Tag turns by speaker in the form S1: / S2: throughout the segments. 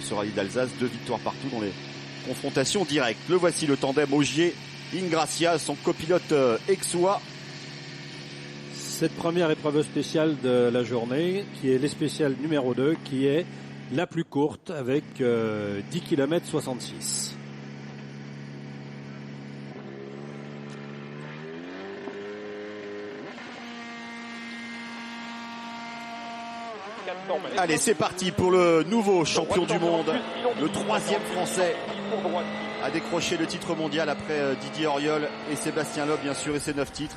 S1: ce rallye d'Alsace, 2 victoires partout dans les confrontations directes. Le voici, le tandem Ogier-Ingracia, son copilote Exoa.
S2: Cette première épreuve spéciale de la journée, qui est l'espéciale numéro 2, qui est la plus courte avec 10 km 66.
S1: Allez, c'est parti pour le nouveau champion du monde, le 3e français à décrocher le titre mondial après Didier Auriol et Sébastien Loeb, bien sûr, et ses 9 titres.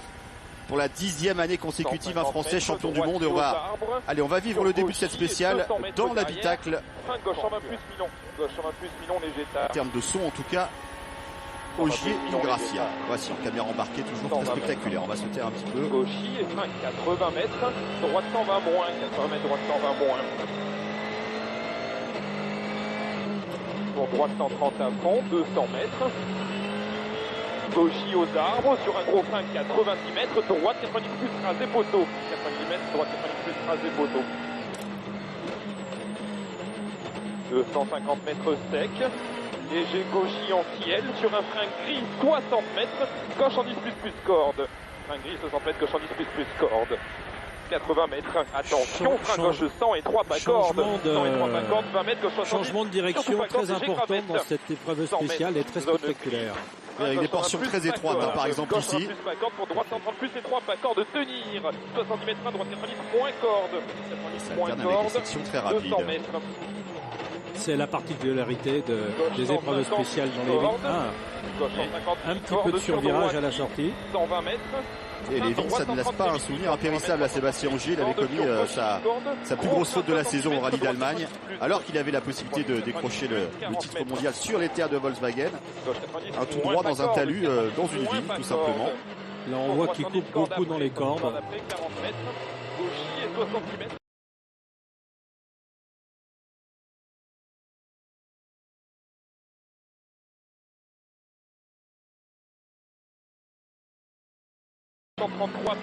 S1: Pour la 10e année consécutive, un Français champion du monde. Et on va vivre le début de cette spéciale dans l'habitacle. En termes de son, en tout cas, Ogier-Ingracia. Voici en caméra embarquée, toujours très spectaculaire. On va se taire un petit peu.
S3: Gauchy et frein 80 mètres, droite 120 moins, 80 mètres, droite 120 moins. Pour droite 130 à fond, 200 mètres. Gauchy aux arbres, sur un gros frein 90 mètres, droite 90 plus rasé poteau. 90 mètres, droite 90 plus rasé poteau. 250 mètres sec. Léger Gauchy en ciel, sur un frein gris 60 mètres, gauche en 10 plus corde. Frein gris 60 mètres, gauche en 10 plus corde. 80 mètres, attention, frein gauche 100 et 3 pas corde. 100 et 3 pas corde, 20 mètres, gauche 70.
S2: Changement de direction très important dans cette épreuve spéciale et très spectaculaire.
S1: Avec des portions très étroites, hein, par exemple
S3: gauche
S1: ici.
S3: Plus pas corde pour droite 130 plus et 3 pas corde de tenir. 70 mètres 1, droite 90 moins corde. 90 moins
S1: avec des
S3: corde.
S1: sections très rapides.
S3: 200 mètres.
S2: C'est la particularité des épreuves spéciales dans les vignes. Un petit peu de survirage à la sortie.
S3: 120 mètres.
S1: Et les vignes, ça ne laisse pas un souvenir impérissable à Sébastien Ogier. Il avait commis sa plus grosse faute de la saison au rallye d'Allemagne, alors qu'il avait la possibilité de décrocher le titre mondial sur les terres de Volkswagen. Un tout droit dans un talus, dans une vigne, tout simplement.
S2: Là, on voit qu'il coupe beaucoup dans les cordes.
S3: Gauchy et 70 mètres.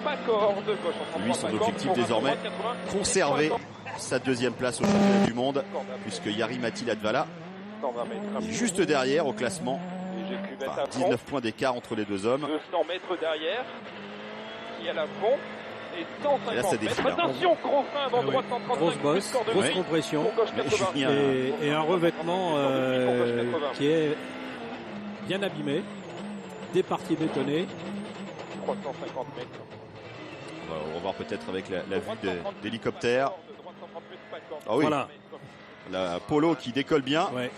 S3: Pas corde, gauche,
S1: lui, son objectif désormais, conserver sa 2e place au championnat du monde, puisque Jari Matti Latvala est juste derrière au classement. 19 points d'écart entre les deux hommes.
S3: 200 mètres derrière, qui à la fond, et 150
S1: et là, ça
S3: mètres. Attention, gros frein avant droite 135.
S2: Grosse bosse, grosse compression et un revêtement qui est bien abîmé, des parties bétonnées.
S3: 350 mètres.
S1: On va revoir peut-être avec la vue d'hélicoptère. Ah oui,
S2: voilà.
S1: La Polo qui décolle bien,
S2: ouais.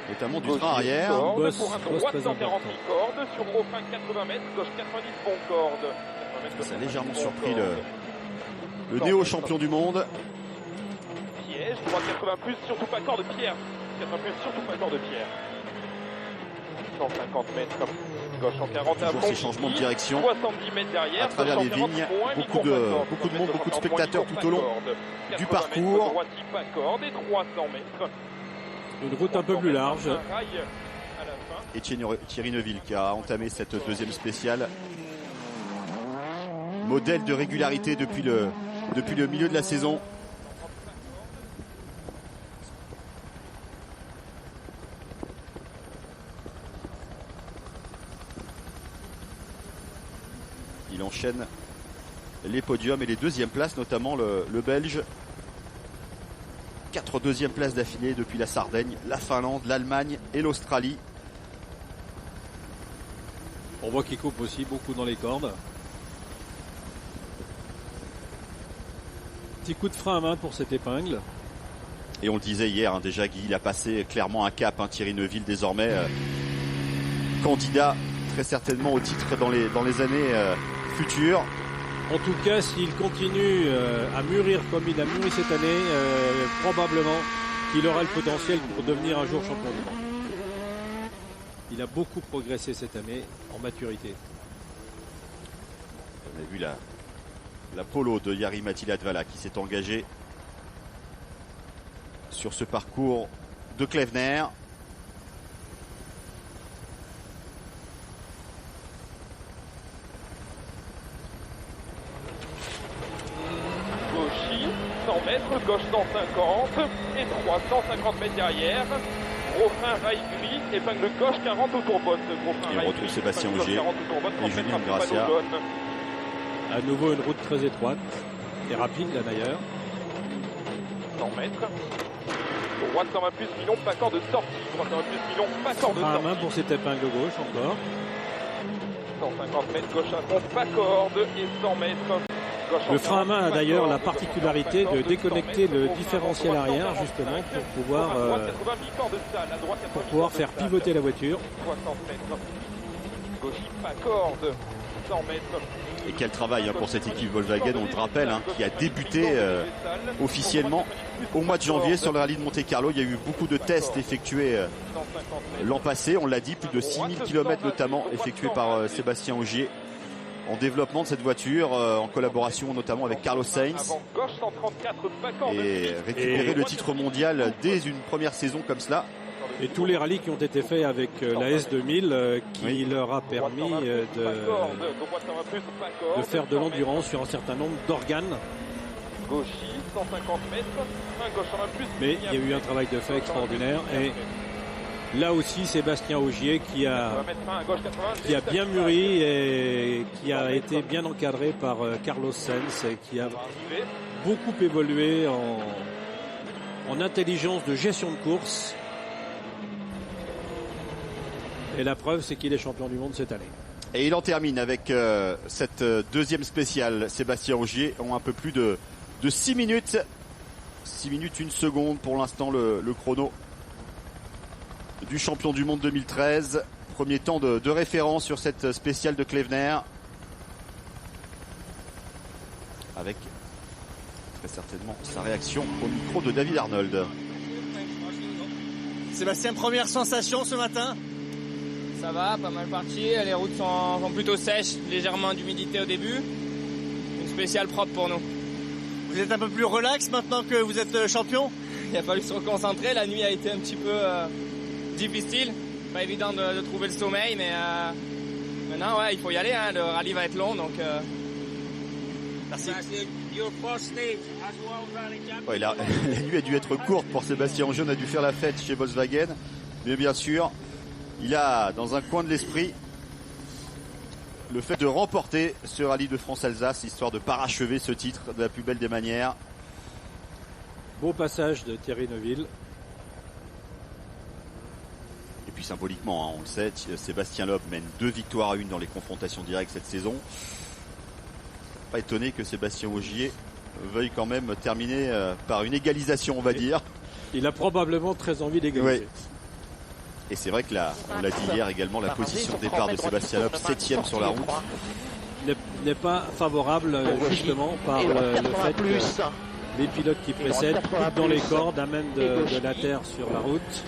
S1: Notamment du frein arrière.
S2: Bosse,
S3: pour un
S2: bosse
S3: droite
S2: très
S3: 148
S2: important.
S3: cordes, sur gros frein 80 mètres, gauche 90 bon corde.
S1: Ça a légèrement surpris le néo-champion du monde.
S3: Piège, droite 80 plus, surtout pas corde de pierre. 80 plus, surtout pas corde de pierre. 150 mètres, gauche en 40 à
S1: Toujours
S3: fond.
S1: ces changements de direction
S3: 70 mètres derrière,
S1: à travers les vignes. Beaucoup de monde, beaucoup de spectateurs tout au long du parcours.
S3: Droite pas corde et 300 mètres.
S2: Une route un peu plus large.
S1: Et Thierry Neuville qui a entamé cette 2e spéciale. Modèle de régularité depuis le milieu de la saison. Il enchaîne les podiums et les 2e places, notamment le Belge. 4 2e places d'affilée depuis la Sardaigne, la Finlande, l'Allemagne et l'Australie.
S2: On voit qu'il coupe aussi beaucoup dans les cordes. Petit coup de frein à main pour cette épingle.
S1: Et on le disait hier, hein, déjà Guy, il a passé clairement un cap, hein, Thierry Neuville désormais candidat très certainement au titre dans les années futures.
S2: En tout cas, s'il continue à mûrir comme il a mûri cette année, probablement qu'il aura le potentiel pour devenir un jour champion du monde. Il a beaucoup progressé cette année en maturité.
S1: On a vu la Polo de Jari Matti Latvala qui s'est engagé sur ce parcours de Klevner.
S3: Gauchy, 100 mètres, mètres, gauche 150 et 350 mètres derrière. Gros frein rail gris, épingle gauche 40 au tourbone. Gros frein
S1: Et on
S3: rail
S1: retrouve
S3: gris,
S1: Sébastien
S3: épingle
S1: Ogier
S3: gauche 40 au tourbone,
S1: et
S3: 30
S1: Julien
S3: mètres,
S1: Gracia.
S3: panneau jaune.
S2: À nouveau une route très étroite et rapide là d'ailleurs.
S3: 100 mètres. Droite 120 plus million, pas corps de sortie. Droite 120 plus million, pas corps de
S2: Frein à
S3: sortie.
S2: main pour cette épingle gauche encore.
S3: 150 mètres, gauche à fond, pas corde et 100 mètres.
S2: Le frein à main a d'ailleurs la particularité de déconnecter le différentiel arrière justement pour pouvoir faire pivoter la voiture.
S3: 60 mètres. Gauche, pas corde. 100 mètres.
S1: Et quel travail pour cette équipe Volkswagen, on le rappelle, qui a débuté officiellement au mois de janvier sur le rallye de Monte-Carlo. Il y a eu beaucoup de tests effectués l'an passé, on l'a dit, plus de 6000 km notamment effectués par Sébastien Ogier en développement de cette voiture, en collaboration notamment avec Carlos Sainz, et récupérer le titre mondial dès une première saison comme cela.
S2: Et tous les rallyes qui ont été faits avec la S2000 qui leur a permis de faire de l'endurance sur un certain nombre d'organes. Mais il y a eu un travail de fait extraordinaire. Et là aussi, Sébastien Ogier qui a bien mûri et qui a été bien encadré par Carlos Sainz et qui a beaucoup évolué en intelligence de gestion de course. Et la preuve, c'est qu'il est champion du monde cette année.
S1: Et il en termine avec cette deuxième spéciale. Sébastien Ogier en un peu plus de 6 minutes. 6 minutes 1 seconde pour l'instant le chrono du champion du monde 2013. Premier temps de référence sur cette spéciale de Klevner. Avec très certainement sa réaction au micro de David Arnold.
S4: Sébastien, première sensation ce matin?
S5: Ça va, pas mal parti. Les routes sont plutôt sèches, légèrement d'humidité au début. Une spéciale propre pour nous.
S4: Vous êtes un peu plus relax maintenant que vous êtes champion?
S5: Il a fallu se reconcentrer. La nuit a été un petit peu difficile. Pas évident de trouver le sommeil, mais maintenant, il faut y aller. Le rallye va être long, donc.
S4: Merci.
S1: Ouais, la nuit a dû être courte pour Sébastien Ogier. On a dû faire la fête chez Volkswagen. Mais bien sûr, il a dans un coin de l'esprit le fait de remporter ce rallye de France-Alsace, histoire de parachever ce titre de la plus belle des manières.
S2: Beau passage de Thierry Neuville.
S1: Et puis symboliquement, on le sait, Sébastien Loeb mène 2 victoires à 1 dans les confrontations directes cette saison. Pas étonné que Sébastien Ogier veuille quand même terminer par une égalisation, on va dire.
S2: Il a probablement très envie d'égaliser.
S1: Oui. Et c'est vrai que là, on l'a dit hier également, la position de départ de Sébastien Loeb, 7e sur la route,
S2: n'est pas favorable justement par le fait que les pilotes qui précèdent coupent dans les cordes, amènent de la terre sur la route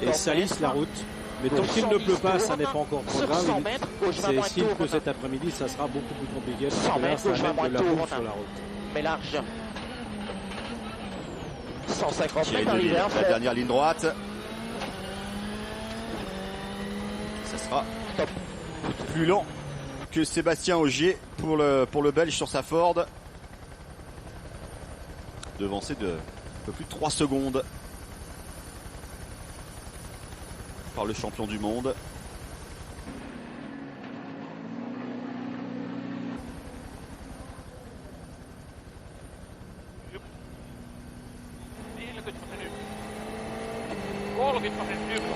S2: et salissent la route. Mais tant qu'il ne pleut pas, ça n'est pas encore trop grave. C'est s'il pleut cet après-midi, ça sera beaucoup plus compliqué parce que là, ça amène de la boue sur la route.
S6: Mais large. 150
S1: Thierry
S6: mètres
S1: Neuville,
S6: arrivé
S1: la dernière ligne droite. Ça sera plus lent que Sébastien Ogier pour le Belge sur sa Ford. Devancé de un peu plus de 3 secondes par le champion du monde.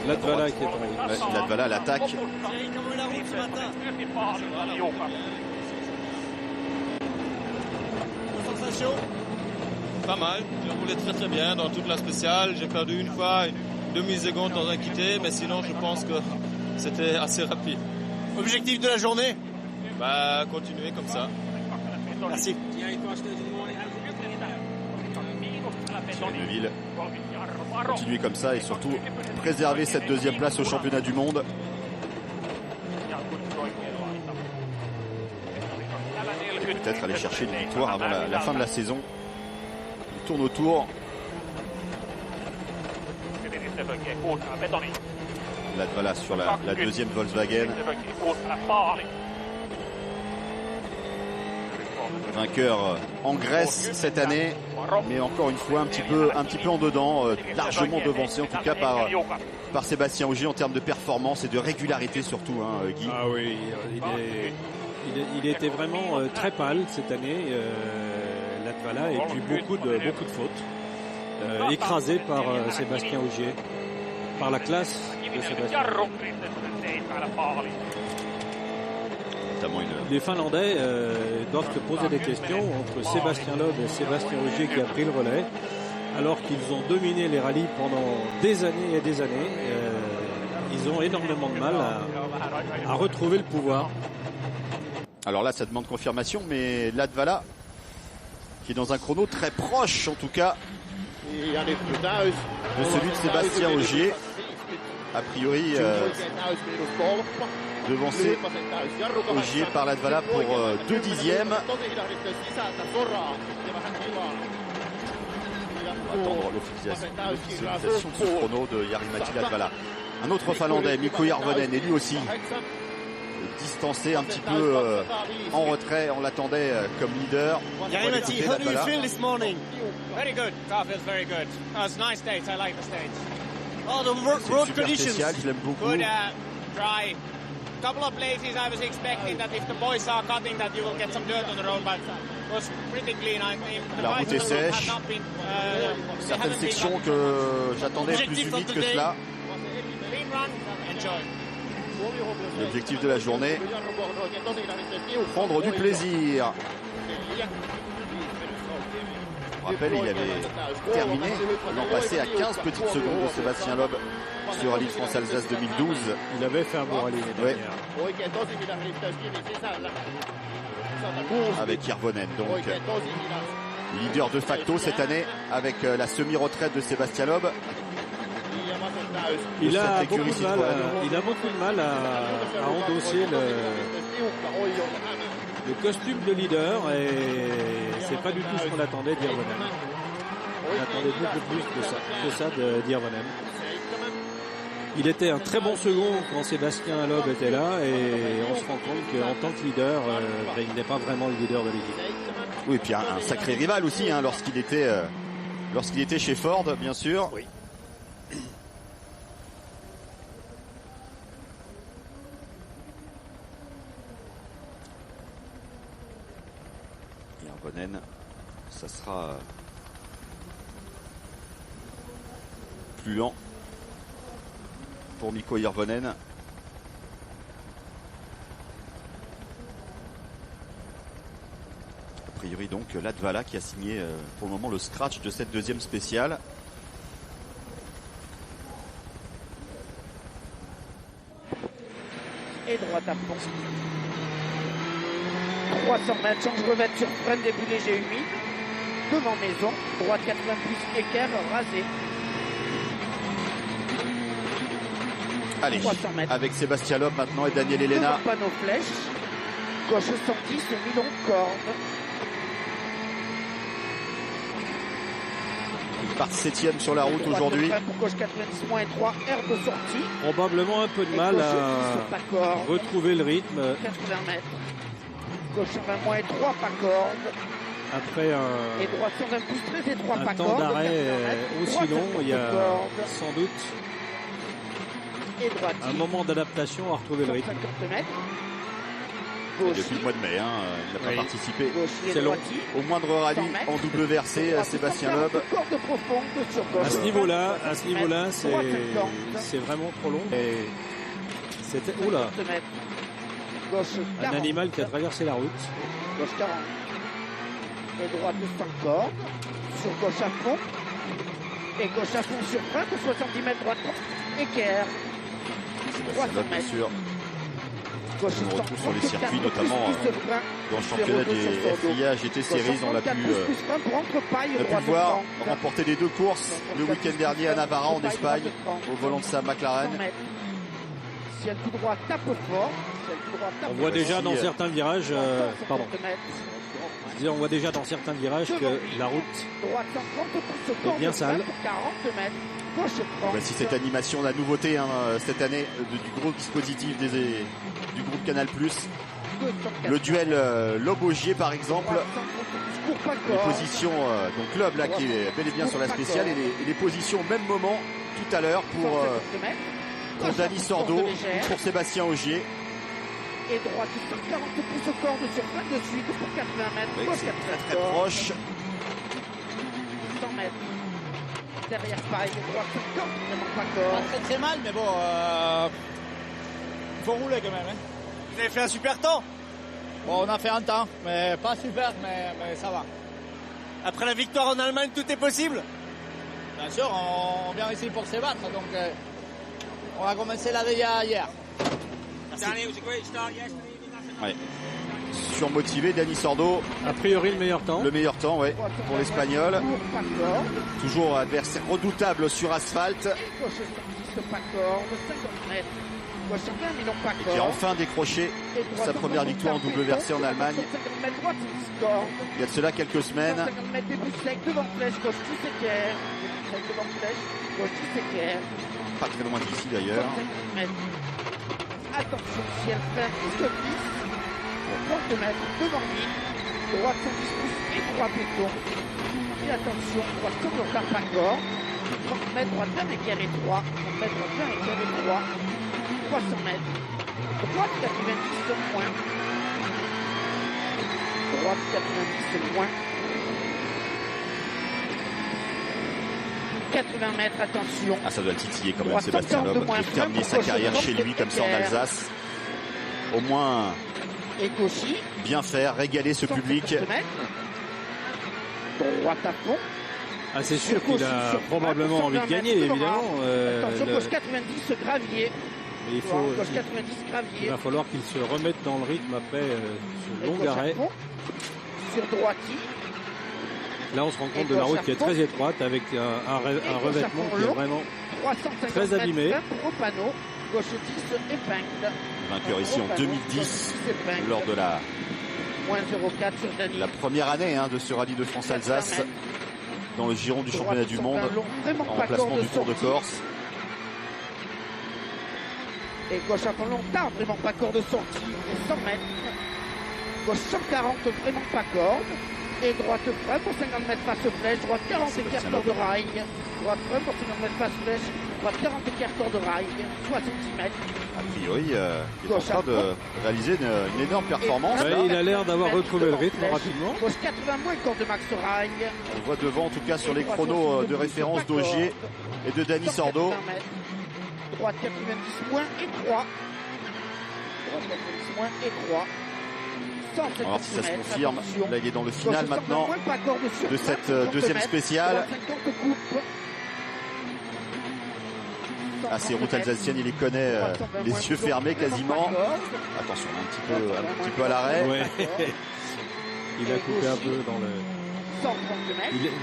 S2: Latvala qui est arrivé.
S1: Latvala à l'attaque.
S4: Comment est la route ce matin? Sensation?
S7: Pas mal, j'ai roulé très très bien dans toute la spéciale. J'ai perdu une fois, une demi-seconde dans un quitté, mais sinon je pense que c'était assez rapide.
S4: Objectif de la journée?
S7: Continuer comme ça.
S4: Merci.
S1: Neuville, continuer comme ça et surtout préserver cette deuxième place au championnat du monde. Et peut-être aller chercher une victoire avant la fin de la saison. Il tourne autour. Latvala sur la deuxième Volkswagen. Vainqueur en Grèce cette année, mais encore une fois un petit peu en dedans, largement devancé en tout cas par Sébastien Ogier en termes de performance et de régularité surtout, hein, Guy.
S2: Ah oui, il était vraiment très pâle cette année, Latvala, et puis beaucoup de fautes, écrasé par Sébastien Ogier, par la classe de Sébastien. Les Finlandais doivent se poser des questions entre Sébastien Loeb et Sébastien Ogier qui a pris le relais, alors qu'ils ont dominé les rallyes pendant des années et des années. Ils ont énormément de mal à retrouver le pouvoir.
S1: Alors là, ça demande confirmation, mais Latvala, qui est dans un chrono très proche, en tout cas, de celui de Sébastien Ogier. A priori, devancé Ogier par Latvala pour 2 dixièmes. On va attendre l'officialisation de ce chrono de Jari-Matti Latvala. Un autre Finlandais, Mikko Järvonen, est lui aussi distancé un petit peu en retrait. On l'attendait comme leader.
S4: Jari-Matti, how do you feel this morning?
S5: Very good. Car feels very good. It's a nice stage. I like the stage.
S4: Oh, the
S1: C'est
S4: road
S1: super
S4: conditions.
S1: spécial, je l'aime beaucoup.
S5: Good, dry. Couple of places I was expecting that if the boys are cutting that you will get some dirt on the road, but it was pretty clean. I think the
S1: La route est
S5: bikes on the road
S1: sèche.
S5: have not been,
S1: Certaines sections que j'attendais plus humides que cela.
S5: clean run, enjoy.
S1: L'objectif de la journée, prendre du plaisir. Je rappelle, il avait terminé l'an passé à 15 petites secondes de Sébastien Loeb sur Rallye de France-Alsace 2012.
S2: Il avait fait un bon rallye l'année dernière.
S1: Avec Järvonen, donc leader de facto cette année avec la semi-retraite de Sébastien Loeb.
S2: Il a beaucoup de mal à endosser le costume de leader, et c'est pas du tout ce qu'on attendait d'Järvonen. On attendait beaucoup plus que ça de Järvonen. Il était un très bon second quand Sébastien Loeb était là, et on se rend compte qu'en tant que leader, il n'est pas vraiment le leader de l'équipe.
S1: Oui, et puis un sacré rival aussi, hein, lorsqu'il était chez Ford, bien sûr.
S2: Oui.
S1: Järvonen, ça sera plus lent pour Mikko Järvonen. A priori donc Latvala qui a signé pour le moment le scratch de cette deuxième spéciale.
S6: Et droite à fond. 300 mètres, change revêtre sur frein, début léger humide. Devant maison, droite 80 plus équerre rasé.
S1: Allez,
S6: 300 mètres.
S1: avec Sébastien Loeb maintenant et Daniel Elena.
S6: Devant panneau flèche. Gauche 110, mi-long corde.
S1: Il part 7ème sur la route aujourd'hui.
S6: Pour gauche 90 moins 3, air de sortie.
S2: Probablement un peu de mal à retrouver le rythme
S6: 80 mètres. Gauche 20 moins 3, pas corde.
S2: après
S6: Et droite 120 pouces, très étroit, pas
S2: un temps
S6: corde.
S2: d'arrêt
S6: 80 mètres.
S2: aussi
S6: Droite,
S2: long. Il y a
S6: corde.
S2: sans doute
S6: Et droite.
S2: un moment d'adaptation à retrouver le rythme.
S6: 50 mètres.
S1: Et
S6: Gauche.
S1: depuis le mois de mai, hein, il n'a pas
S2: Oui.
S1: participé
S6: Gauche et
S2: C'est long.
S6: droite.
S1: au moindre rallye en double versé. Sébastien Loeb.
S6: Corde profonde sur gauche.
S2: À ce niveau-là, c'est vraiment trop long. Et c'était oula,
S6: 50 mètres. Gauche 40.
S2: un animal qui a traversé la route.
S6: Gauche 40. Et droite sans corde. Sur gauche à fond. Et gauche à fond sur frein pour 70 mètres droite. Équerre.
S1: Sébastien Loeb, bien sûr,
S6: Gauche
S1: on le
S6: sans
S1: retrouve sur les
S6: corde,
S1: circuits,
S6: 40
S1: notamment
S6: plus frein.
S1: dans le championnat des FIA GT Series. On l'a pu le voir remporter les deux courses le week-end dernier à Navarra en Espagne au volant de sa McLaren.
S6: Si elle coup droit tape fort.
S2: On voit déjà dans
S1: Voici,
S2: certains virages, on voit déjà dans certains virages que la route est bien sale.
S1: Voici cette animation, la nouveauté, hein, cette année du gros dispositif du groupe Canal+. le duel Lob-Ogier par exemple. Les positions, donc Lob là qui est bel et bien sur la spéciale et les positions au même moment tout à l'heure pour Dani Sordo, pour Sébastien Ogier.
S6: Et droite, 40 pouces au corde sur 22 suite pour 80 mètres.
S1: Oui, c'est très proche.
S6: 100 mètres. Derrière, pareil, droite, 50, vraiment pas corde.
S4: Pas très mal, mais bon, faut rouler quand même. Hein. Vous avez fait un super temps.
S8: Bon, on a fait un temps, mais pas super, mais ça va.
S4: Après la victoire en Allemagne, tout est possible.
S8: Bien sûr, on vient ici pour se battre, donc on a commencé la déjà hier.
S1: Ouais. Surmotivé, Dani Sordo.
S2: A priori le meilleur temps.
S1: Le meilleur temps, ouais, pour l'Espagnol. Toujours adversaire redoutable sur asphalte. Et qui a enfin décroché sa première victoire en double versée en Allemagne. Il y a de cela quelques semaines. Pas très loin d'ici d'ailleurs.
S6: Attention, si elle fait ce glisse, 30 mètres devant lui, droite 110 pouces et 3 pétons. Et attention, droite sur le carpacor, 30 mètres, droite 1 équerre et 3, 30 mètres, droite 1 équerre et 3, 300 mètres, droite 90 moins, droite 90 moins, 80 mètres, attention.
S1: Ah, ça doit titiller quand même Sébastien Lob de terminer sa carrière chez lui comme ça en Alsace. Au moins bien faire, régaler ce public.
S6: Droite à fond.
S2: Ah, c'est sûr qu'il a probablement envie de gagner, évidemment.
S6: Attention, gauche 90, gravier.
S2: Il va falloir qu'il se remette dans le rythme après ce long arrêt.
S6: Sur droiti.
S2: Là, on se rend compte de la route qui est très étroite avec un revêtement qui est vraiment très abîmé.
S6: Gauche 10, épingle.
S1: Vainqueur ici en 2010 lors de la première année de ce rallye de France-Alsace dans le giron du championnat du monde en remplacement du Tour de Corse.
S6: Et gauche à fond longtemps, vraiment pas corde de sortie, 100 mètres. Gauche 140, vraiment pas corde. Et droite frein pour 50 mètres face flèche, droite 40 équerre corde de rail. Droite frein pour 50 mètres face flèche, droite 40 équerre corde de rail, 60 mètres.
S1: A priori, il est en train de réaliser une énorme performance.
S2: Ouais, il a l'air d'avoir retrouvé le rythme rapidement.
S6: Gauche 80 moins corde de max rail.
S1: On voit devant en tout cas sur les chronos de référence d'Ogier et de Dani Sordo.
S6: Droite 90 moins et 3. Droite 90 moins et 3.
S1: On va voir si ça se confirme. Là, il est dans le final maintenant de cette deuxième spéciale. Ah, ces routes alsaciennes, il les connaît les yeux fermés quasiment. Attention, un petit peu à l'arrêt.
S2: Ouais. Il a coupé un peu dans le...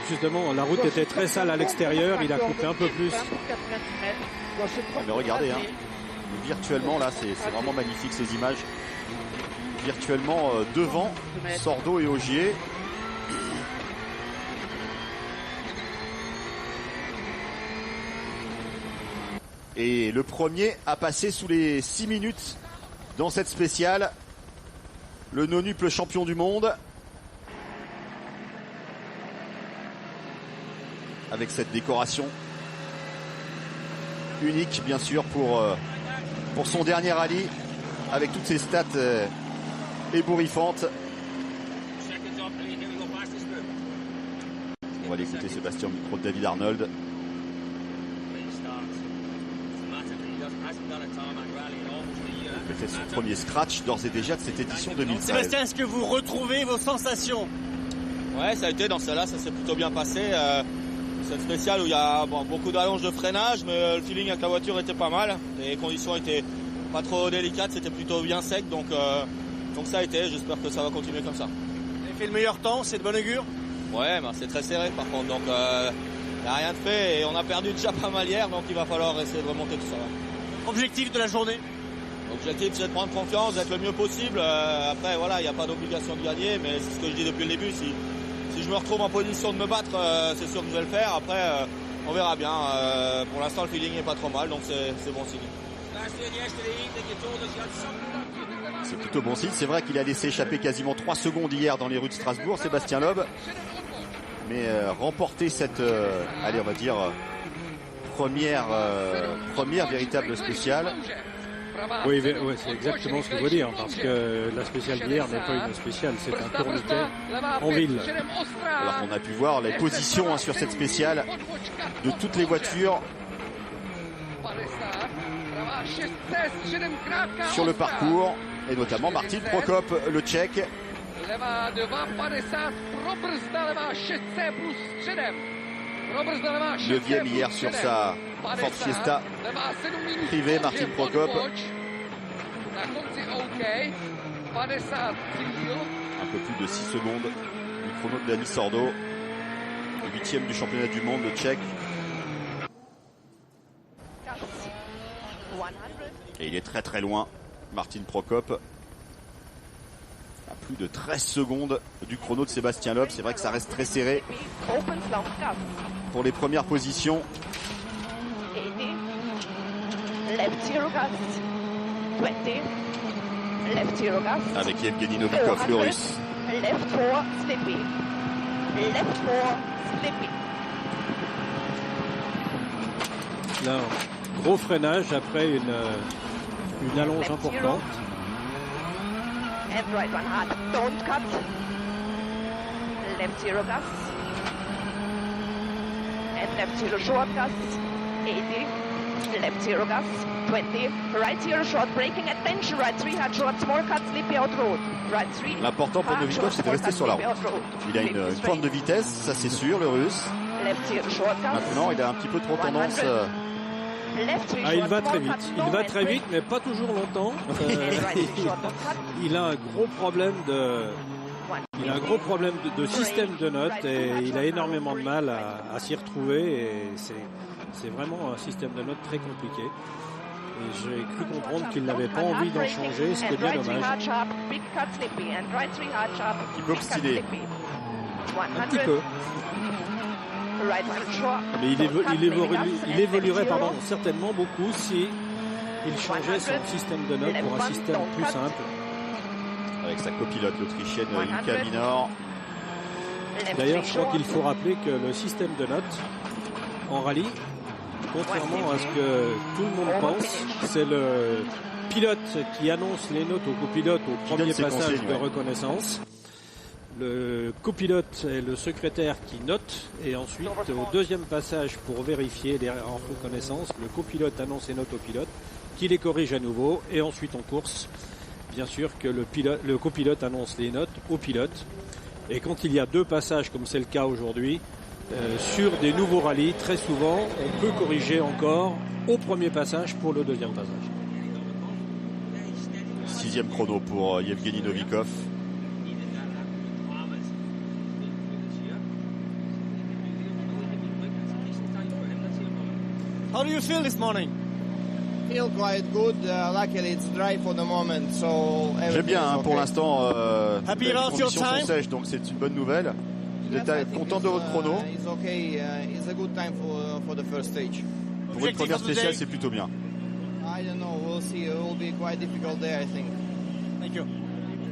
S2: Justement, la route était très sale à l'extérieur. Il a coupé un peu plus.
S1: Mais regardez, virtuellement, là, c'est vraiment magnifique ces images. Virtuellement devant Sordo et Ogier. Et le premier a passé sous les 6 minutes dans cette spéciale. Le nonuple champion du monde. Avec cette décoration unique bien sûr pour son dernier rallye. Avec toutes ses stats ébouriffantes. On va l'écouter Sébastien au micro de David Arnold. Il fait son premier scratch d'ores et déjà de cette édition 2013.
S4: Sébastien, est-ce que vous retrouvez vos sensations?
S7: Ouais, ça a été dans celle-là, ça s'est plutôt bien passé. Cette spéciale où il y a beaucoup d'allonges de freinage, mais le feeling avec la voiture était pas mal. Les conditions étaient pas trop délicates, c'était plutôt bien sec, donc ça a été. J'espère que ça va continuer comme ça.
S4: Vous avez fait le meilleur temps, c'est de bon augure?
S7: Ouais, c'est très serré par contre, donc il n'y a rien de fait et on a perdu déjà pas mal hier, donc il va falloir essayer de remonter tout ça.
S4: Objectif de la journée?
S7: L'objectif c'est de prendre confiance, d'être le mieux possible. Après voilà, il n'y a pas d'obligation de gagner, mais c'est ce que je dis depuis le début. Si je me retrouve en position de me battre, c'est sûr que je vais le faire. Après, on verra bien. Pour l'instant, le feeling n'est pas trop mal, donc c'est bon signe.
S1: C'est plutôt bon signe. C'est vrai qu'il a laissé échapper quasiment 3 secondes hier dans les rues de Strasbourg, Sébastien Loeb. Mais remporter cette, allez, on va dire, première véritable spéciale.
S2: Oui, c'est exactement ce que je veux dire, parce que la spéciale d'hier n'est pas une spéciale, c'est un tourniquet en ville.
S1: Alors qu'on a pu voir les positions sur cette spéciale de toutes les voitures sur le parcours, et notamment Martin Prokop, le Tchèque. 9e hier sur sa Ford Fiesta privée, Martin Prokop. Un peu plus de 6 secondes du chrono de Dani Sordo, 8e du championnat du monde, le Tchèque. Et il est très très loin, Martin Prokop, à plus de 13 secondes du chrono de Sébastien Loeb. C'est vrai que ça reste très serré pour les premières positions. Avec Yevgeny Novikov, le russe.
S2: Là, gros freinage après une allonge importante.
S9: And right one hard, don't cut. Left zero gas. And left zero short gas. 80. Left zero gas. 20. Right zero short, braking attention. Right 3 hard short, small cut, slippy out road. Right 3.
S1: L'important pour Novikov, c'est de rester sur la route. Il a une pointe de vitesse, ça c'est sûr, le russe.
S9: Left zero short gas.
S1: Maintenant, il a un petit peu trop tendance.
S2: Ah, il va très vite. Il va très vite, mais pas toujours longtemps. Il a un gros problème de système de notes et il a énormément de mal à s'y retrouver. Et c'est vraiment un système de notes très compliqué. Et j'ai cru comprendre qu'il n'avait pas envie d'en changer, ce qui est bien dommage.
S1: Il peut obstiner.
S2: Un petit peu. Mais il évoluerait certainement beaucoup si il changeait son système de notes pour un système plus simple.
S1: Avec sa copilote, l'Autrichienne Ilka Minor.
S2: D'ailleurs, je crois qu'il faut rappeler que le système de notes en rallye, contrairement à ce que tout le monde pense, c'est le pilote qui annonce les notes au copilote au premier passage de reconnaissance. Le copilote est le secrétaire qui note et ensuite au deuxième passage pour vérifier en reconnaissance, le copilote annonce les notes au pilote qui les corrige à nouveau et ensuite en course, bien sûr que le copilote annonce les notes au pilote et quand il y a 2 passages comme c'est le cas aujourd'hui, sur des nouveaux rallyes, très souvent on peut corriger encore au premier passage pour le deuxième passage.
S1: 6e chrono pour Yevgeny Novikov.
S4: How do you feel this morning?
S8: Feel quite good. Luckily it's dry for the moment, so
S1: j'aime bien pour l'instant.
S4: Happy
S1: les
S4: about your
S1: conditions sont
S4: time?
S1: sèches, donc c'est une bonne nouvelle. Vous êtes content de votre chrono?
S8: It's okay. It's a good time for the first stage.
S1: Pour votre première spéciale, c'est plutôt bien.
S8: I don't know. We'll see. It will be quite difficult there, I think.
S4: Thank you.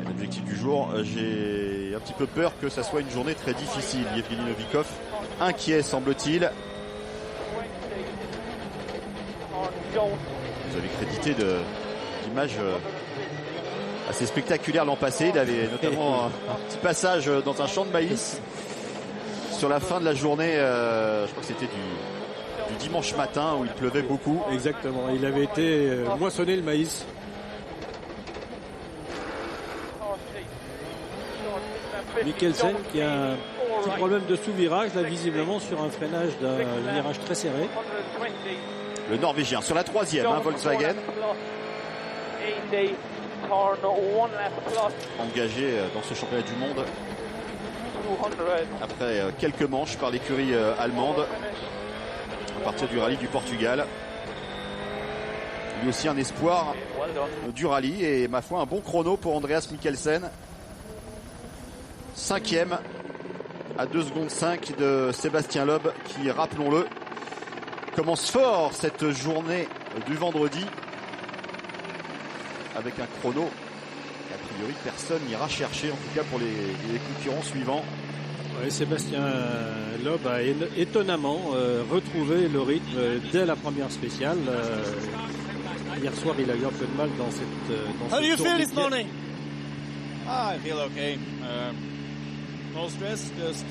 S1: L'objectif du jour, j'ai un petit peu peur que ça soit une journée très difficile. Yevgeny Novikov, inquiet semble-t-il. Vous avez crédité d'images assez spectaculaires l'an passé. Il avait notamment un petit passage dans un champ de maïs sur la fin de la journée, je crois que c'était du dimanche matin où il pleuvait beaucoup.
S2: Exactement, il avait été moissonner le maïs. Mikkelsen qui a un petit problème de sous-virage, là visiblement sur un freinage d'un virage très serré.
S1: Le Norvégien sur la 3e, Volkswagen. Engagé dans ce championnat du monde après quelques manches par l'écurie allemande à partir du rallye du Portugal. Lui aussi un espoir du rallye et ma foi un bon chrono pour Andreas Mikkelsen. 5e à 2 secondes 5 de Sébastien Loeb qui, rappelons-le, commence fort cette journée du vendredi avec un chrono A priori, personne n'ira chercher, en tout cas pour les concurrents suivants.
S2: Ouais, Sébastien Loeb a étonnamment retrouvé le rythme dès la première spéciale. Hier soir, il a eu un peu de mal dans cette
S4: How do you feel this morning?
S7: I feel okay. No stress, just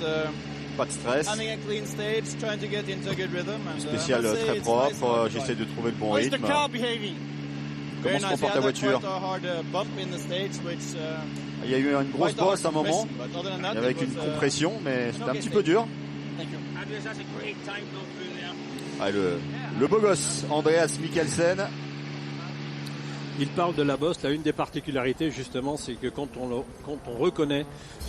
S1: Pas de stress.
S7: having a clean stage, trying to get into a good rhythm. And,
S1: Spécial
S7: I must say
S1: très
S7: it's
S1: propre.
S7: nice work.
S1: J'essaie de trouver le bon
S4: How is the
S1: rythme.
S4: car behaving?
S1: Comment
S7: Very
S1: se
S7: nice.
S1: comporte la
S7: We had
S1: voiture?
S7: quite a hard bump in the stage, which
S1: Il y a eu une grosse
S7: quite hard
S1: bosse à un moment,
S7: compressing, but other than that,
S1: avec
S7: it
S1: une
S7: was,
S1: compression, mais c'était un
S7: okay
S1: petit peu dur.
S7: Thank you.
S1: Ah, le beau gosse, Andreas Mikkelsen.
S2: Il parle de la bosse. Là, une des particularités, justement, c'est que quand on reconnaît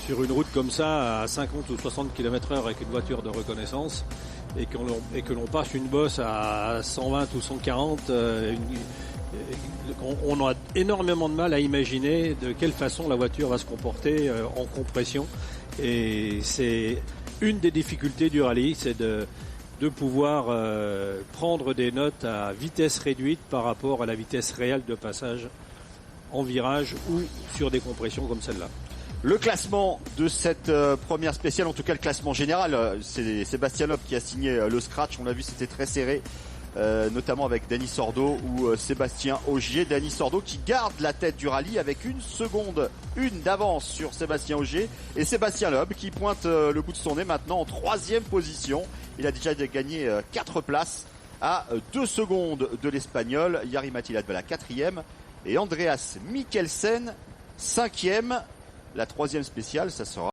S2: sur une route comme ça à 50 ou 60 km/h avec une voiture de reconnaissance et que l'on passe une bosse à 120 ou 140, on a énormément de mal à imaginer de quelle façon la voiture va se comporter en compression. Et c'est une des difficultés du rallye, c'est de pouvoir prendre des notes à vitesse réduite par rapport à la vitesse réelle de passage en virage ou sur des compressions comme celle-là.
S1: Le classement de cette première spéciale, en tout cas le classement général, c'est Sébastien Loeb qui a signé le scratch. On l'a vu, c'était très serré, notamment avec Dani Sordo ou Sébastien Ogier. Dani Sordo qui garde la tête du rallye avec 1 seconde d'avance sur Sébastien Ogier, et Sébastien Loeb qui pointe le bout de son nez maintenant en 3e position. Il a déjà gagné 4 places à 2 secondes de l'Espagnol. Jari Matillat-Bella 4e et Andreas Mikkelsen 5e. La 3e spéciale, ça sera